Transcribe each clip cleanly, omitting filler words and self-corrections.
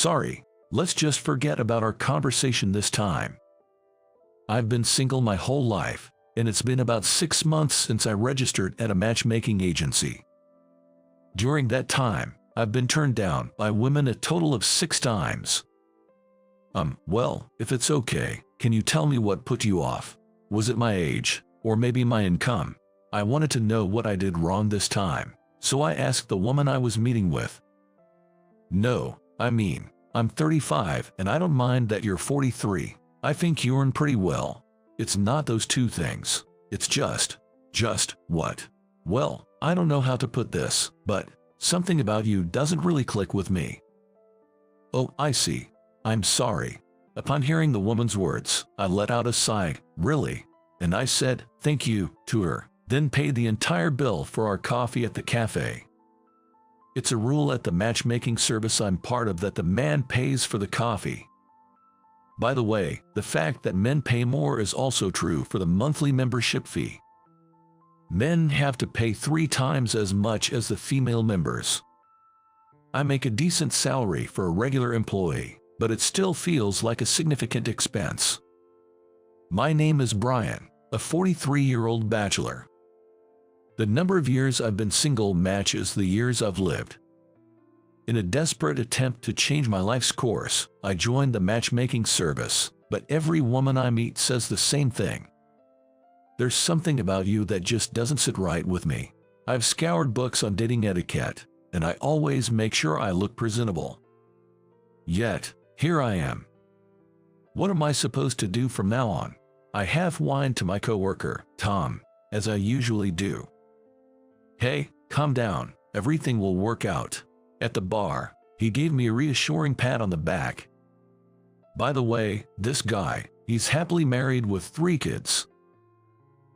Sorry, let's just forget about our conversation this time. I've been single my whole life, and it's been about 6 months since I registered at a matchmaking agency. During that time, I've been turned down by women a total of 6 times. Well, if it's okay, can you tell me what put you off? Was it my age, or maybe my income? I wanted to know what I did wrong this time, so I asked the woman I was meeting with. No, I mean, I'm 35 and I don't mind that you're 43. I think you earn pretty well. It's not those two things. It's just what? Well, I don't know how to put this, but something about you doesn't really click with me. Oh, I see. I'm sorry. Upon hearing the woman's words, I let out a sigh, really? And I said, thank you, to her, then paid the entire bill for our coffee at the cafe. It's a rule at the matchmaking service I'm part of that the man pays for the coffee. By the way, the fact that men pay more is also true for the monthly membership fee. Men have to pay 3 times as much as the female members. I make a decent salary for a regular employee, but it still feels like a significant expense. My name is Brian, a 43-year-old bachelor. The number of years I've been single matches the years I've lived. In a desperate attempt to change my life's course, I joined the matchmaking service, but every woman I meet says the same thing. There's something about you that just doesn't sit right with me. I've scoured books on dating etiquette, and I always make sure I look presentable. Yet, here I am. What am I supposed to do from now on? I half whined to my coworker, Tom, as I usually do. Hey, calm down, everything will work out. At the bar, he gave me a reassuring pat on the back. By the way, this guy, he's happily married with 3 kids.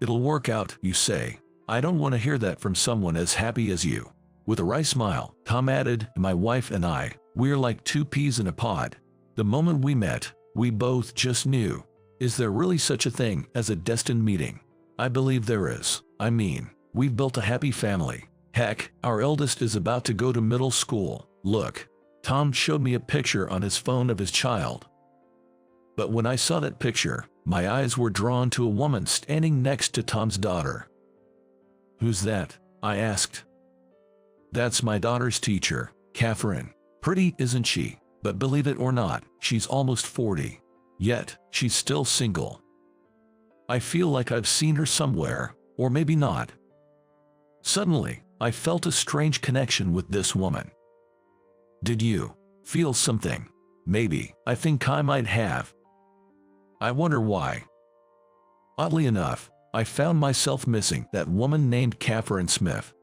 It'll work out, you say. I don't want to hear that from someone as happy as you. With a wry smile, Tom added, my wife and I, we're like 2 peas in a pod. The moment we met, we both just knew. Is there really such a thing as a destined meeting? I believe there is. I mean, we've built a happy family. Heck, our eldest is about to go to middle school. Look, Tom showed me a picture on his phone of his child. But when I saw that picture, my eyes were drawn to a woman standing next to Tom's daughter. Who's that? I asked. That's my daughter's teacher, Catherine. Pretty, isn't she? But believe it or not, she's almost 40. Yet, she's still single. I feel like I've seen her somewhere, or maybe not. Suddenly, I felt a strange connection with this woman. Did you feel something? Maybe. I think I might have. I wonder why. Oddly enough, I found myself missing that woman named Catherine Smith.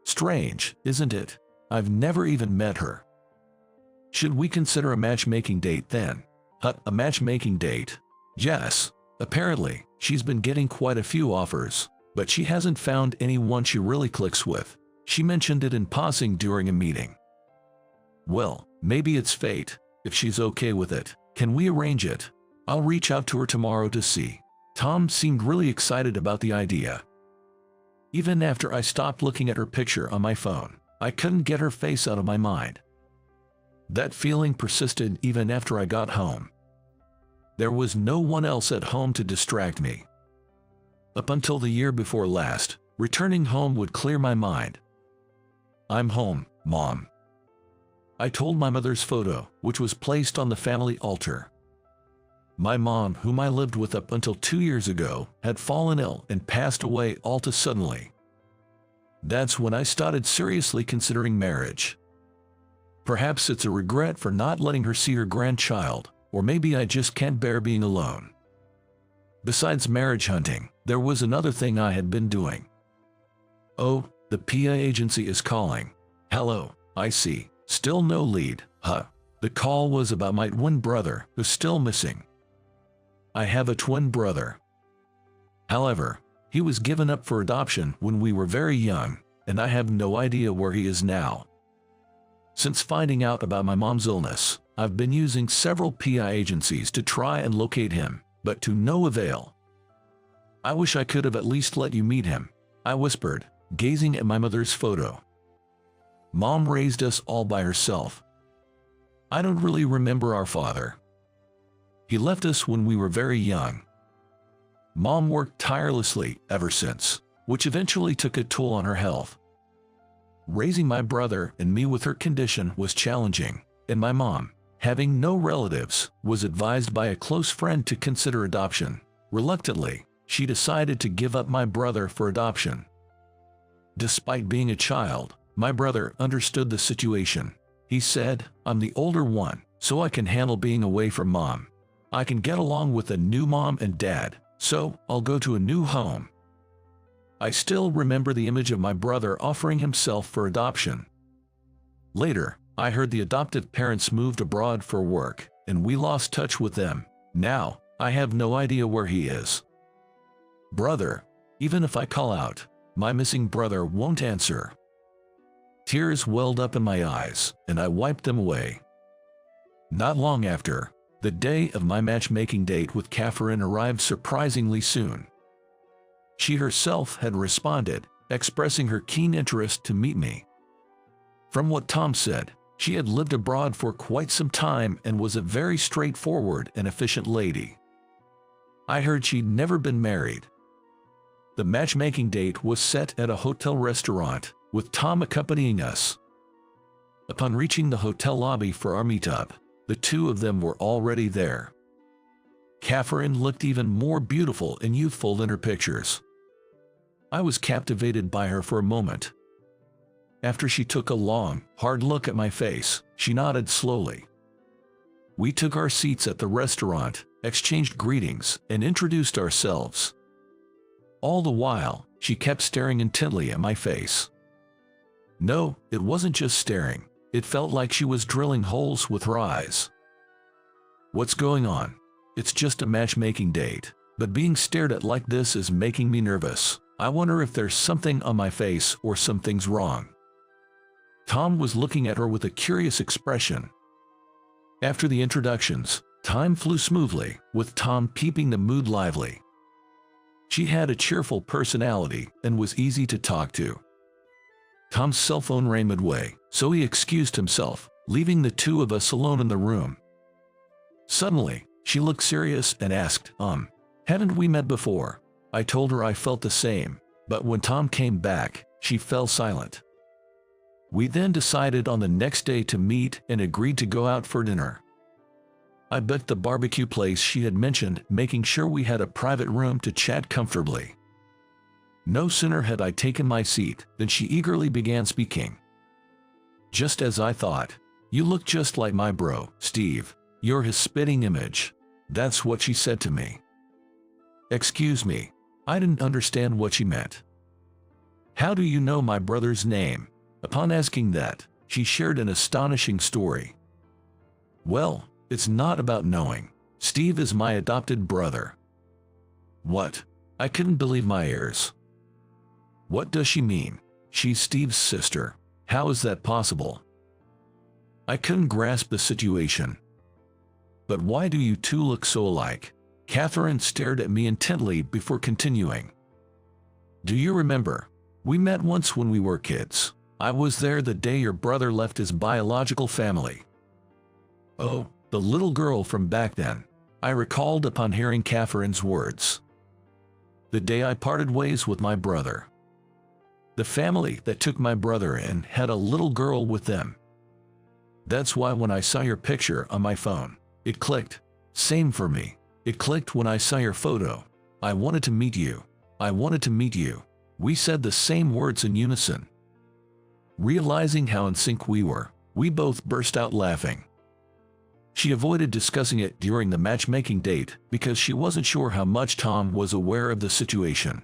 Strange, isn't it? I've never even met her. Should we consider a matchmaking date then? A matchmaking date? Yes. Apparently, she's been getting quite a few offers, but she hasn't found anyone she really clicks with. She mentioned it in passing during a meeting. Well, maybe it's fate. If she's okay with it, can we arrange it? I'll reach out to her tomorrow to see. Tom seemed really excited about the idea. Even after I stopped looking at her picture on my phone, I couldn't get her face out of my mind. That feeling persisted even after I got home. There was no one else at home to distract me. Up until the year before last, returning home would clear my mind. I'm home, Mom. I told my mother's photo, which was placed on the family altar. My mom, whom I lived with up until 2 years ago, had fallen ill and passed away all too suddenly. That's when I started seriously considering marriage. Perhaps it's a regret for not letting her see her grandchild, or maybe I just can't bear being alone. Besides marriage hunting, there was another thing I had been doing. Oh, the PA agency is calling. Hello, I see. Still no lead, huh? The call was about my twin brother, who's still missing. I have a twin brother. However, he was given up for adoption when we were very young, and I have no idea where he is now. Since finding out about my mom's illness, I've been using several PI agencies to try and locate him, but to no avail. I wish I could have at least let you meet him, I whispered, gazing at my mother's photo. Mom raised us all by herself. I don't really remember our father. He left us when we were very young. Mom worked tirelessly ever since, which eventually took a toll on her health. Raising my brother and me with her condition was challenging, and my mom, having no relatives, was advised by a close friend to consider adoption. Reluctantly, she decided to give up my brother for adoption. Despite being a child, my brother understood the situation. He said, "I'm the older one, so I can handle being away from mom. I can get along with a new mom and dad, so I'll go to a new home." I still remember the image of my brother offering himself for adoption. Later, I heard the adoptive parents moved abroad for work, and we lost touch with them. Now, I have no idea where he is. Brother, even if I call out, my missing brother won't answer. Tears welled up in my eyes, and I wiped them away. Not long after, the day of my matchmaking date with Catherine arrived surprisingly soon. She herself had responded, expressing her keen interest to meet me. From what Tom said, she had lived abroad for quite some time and was a very straightforward and efficient lady. I heard she'd never been married. The matchmaking date was set at a hotel restaurant, with Tom accompanying us. Upon reaching the hotel lobby for our meetup, the two of them were already there. Catherine looked even more beautiful and youthful than her pictures. I was captivated by her for a moment. After she took a long, hard look at my face, she nodded slowly. We took our seats at the restaurant, exchanged greetings, and introduced ourselves. All the while, she kept staring intently at my face. No, it wasn't just staring. It felt like she was drilling holes with her eyes. "What's going on? It's just a matchmaking date, but being stared at like this is making me nervous. I wonder if there's something on my face or something's wrong." Tom was looking at her with a curious expression. After the introductions, time flew smoothly, with Tom keeping the mood lively. She had a cheerful personality and was easy to talk to. Tom's cell phone rang midway, so he excused himself, leaving the two of us alone in the room. Suddenly, she looked serious and asked, "Haven't we met before?" I told her I felt the same, but when Tom came back, she fell silent. We then decided on the next day to meet and agreed to go out for dinner. I booked the barbecue place she had mentioned, making sure we had a private room to chat comfortably. No sooner had I taken my seat than she eagerly began speaking. "Just as I thought. You look just like my bro, Steve. You're his spitting image." That's what she said to me. Excuse me. I didn't understand what she meant. "How do you know my brother's name?" Upon asking that, she shared an astonishing story. "Well, it's not about knowing. Steve is my adopted brother." What? I couldn't believe my ears. What does she mean? She's Steve's sister. How is that possible? I couldn't grasp the situation. "But why do you two look so alike?" Catherine stared at me intently before continuing. "Do you remember? We met once when we were kids. I was there the day your brother left his biological family." "Oh, the little girl from back then," I recalled upon hearing Catherine's words. "The day I parted ways with my brother. The family that took my brother in had a little girl with them. That's why when I saw your picture on my phone, it clicked. Same for me. It clicked when I saw your photo. I wanted to meet you. I wanted to meet you." We said the same words in unison. Realizing how in sync we were, we both burst out laughing. She avoided discussing it during the matchmaking date because she wasn't sure how much Tom was aware of the situation.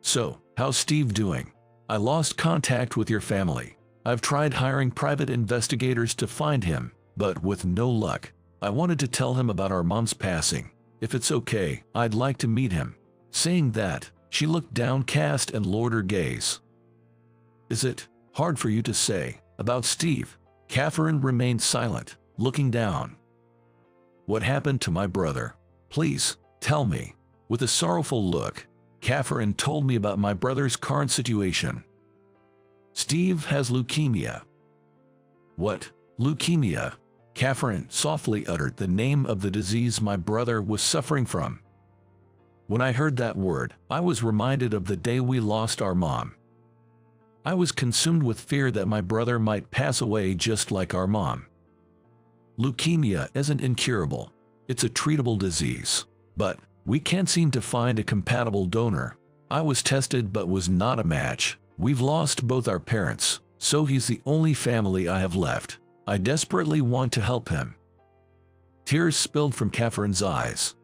"So, how's Steve doing? I lost contact with your family. I've tried hiring private investigators to find him, but with no luck. I wanted to tell him about our mom's passing. If it's okay, I'd like to meet him." Saying that, she looked downcast and lowered her gaze. "Is it hard for you to say about Steve?" Catherine remained silent, looking down. "What happened to my brother? Please, tell me." With a sorrowful look, Catherine told me about my brother's current situation. "Steve has leukemia." "What? Leukemia?" Catherine softly uttered the name of the disease my brother was suffering from. When I heard that word, I was reminded of the day we lost our mom. I was consumed with fear that my brother might pass away just like our mom. Leukemia isn't incurable. It's a treatable disease. But we can't seem to find a compatible donor. I was tested but was not a match. We've lost both our parents, so he's the only family I have left. I desperately want to help him." Tears spilled from Catherine's eyes.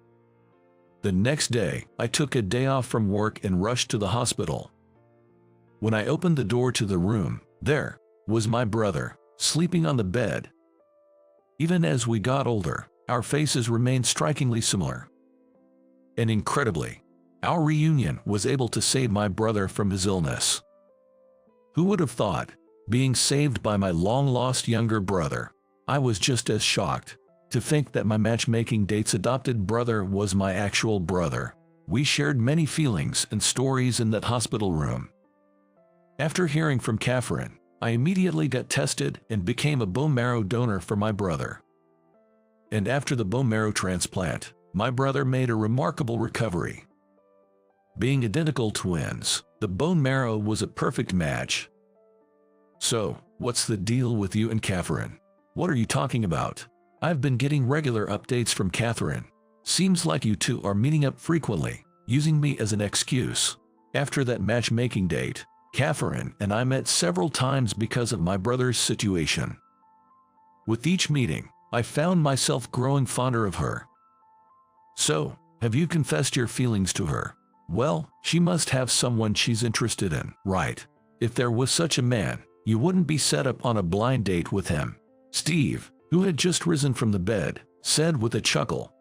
The next day, I took a day off from work and rushed to the hospital. When I opened the door to the room, there was my brother, sleeping on the bed. Even as we got older, our faces remained strikingly similar. And incredibly, our reunion was able to save my brother from his illness. Who would have thought? Being saved by my long-lost younger brother. I was just as shocked to think that my matchmaking date's adopted brother was my actual brother. We shared many feelings and stories in that hospital room. After hearing from Catherine, I immediately got tested and became a bone marrow donor for my brother. And after the bone marrow transplant, my brother made a remarkable recovery. Being identical twins, the bone marrow was a perfect match. So, what's the deal with you and Catherine? What are you talking about? I've been getting regular updates from Catherine. Seems like you two are meeting up frequently, using me as an excuse. After that matchmaking date, Catherine and I met several times because of my brother's situation. With each meeting, I found myself growing fonder of her. So, have you confessed your feelings to her? Well, she must have someone she's interested in, right? If there was such a man, you wouldn't be set up on a blind date with him. Steve, who had just risen from the bed, said with a chuckle.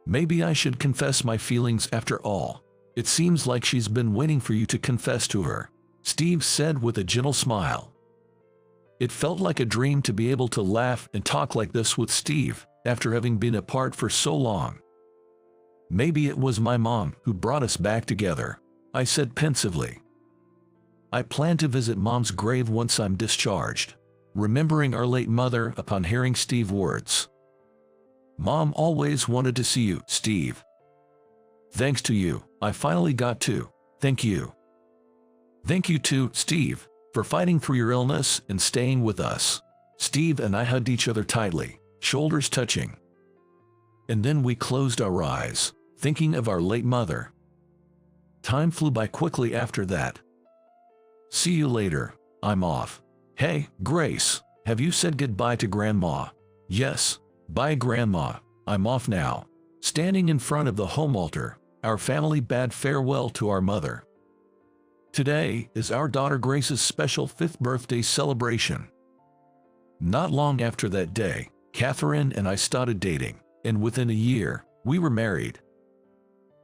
Maybe I should confess my feelings after all. It seems like she's been waiting for you to confess to her, Steve said with a gentle smile. It felt like a dream to be able to laugh and talk like this with Steve after having been apart for so long. Maybe it was my mom who brought us back together, I said pensively. I plan to visit Mom's grave once I'm discharged, remembering our late mother upon hearing Steve's words. Mom always wanted to see you, Steve. Thanks to you, I finally got to. Thank you. Thank you too, Steve, for fighting through your illness and staying with us. Steve and I hugged each other tightly, shoulders touching. And then we closed our eyes, thinking of our late mother. Time flew by quickly after that. See you later, I'm off. Hey, Grace, have you said goodbye to Grandma? Yes, bye Grandma, I'm off now. Standing in front of the home altar, our family bade farewell to our mother. Today is our daughter Grace's special 5th birthday celebration. Not long after that day, Catherine and I started dating, and within a year, we were married.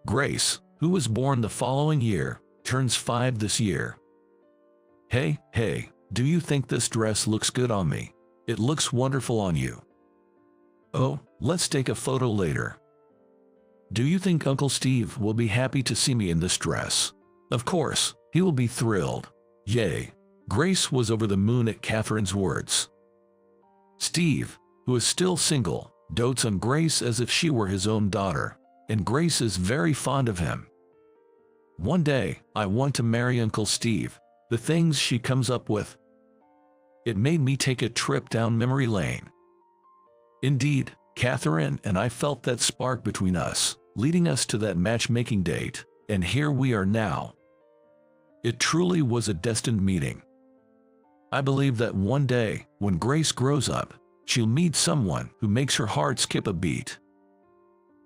Grace, who was born the following year, turns 5 this year. Hey, do you think this dress looks good on me? It looks wonderful on you. Oh, let's take a photo later. Do you think Uncle Steve will be happy to see me in this dress? Of course, he will be thrilled. Yay. Grace was over the moon at Catherine's words. Steve, who is still single, dotes on Grace as if she were his own daughter, and Grace is very fond of him. One day, I want to marry Uncle Steve. The things she comes up with. It made me take a trip down memory lane. Indeed, Catherine and I felt that spark between us, leading us to that matchmaking date, and here we are now. It truly was a destined meeting. I believe that one day, when Grace grows up, she'll meet someone who makes her heart skip a beat.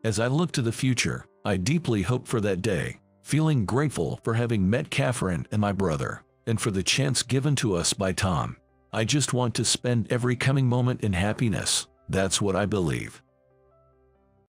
As I look to the future, I deeply hope for that day, feeling grateful for having met Catherine and my brother, and for the chance given to us by Tom. I just want to spend every coming moment in happiness. That's what I believe.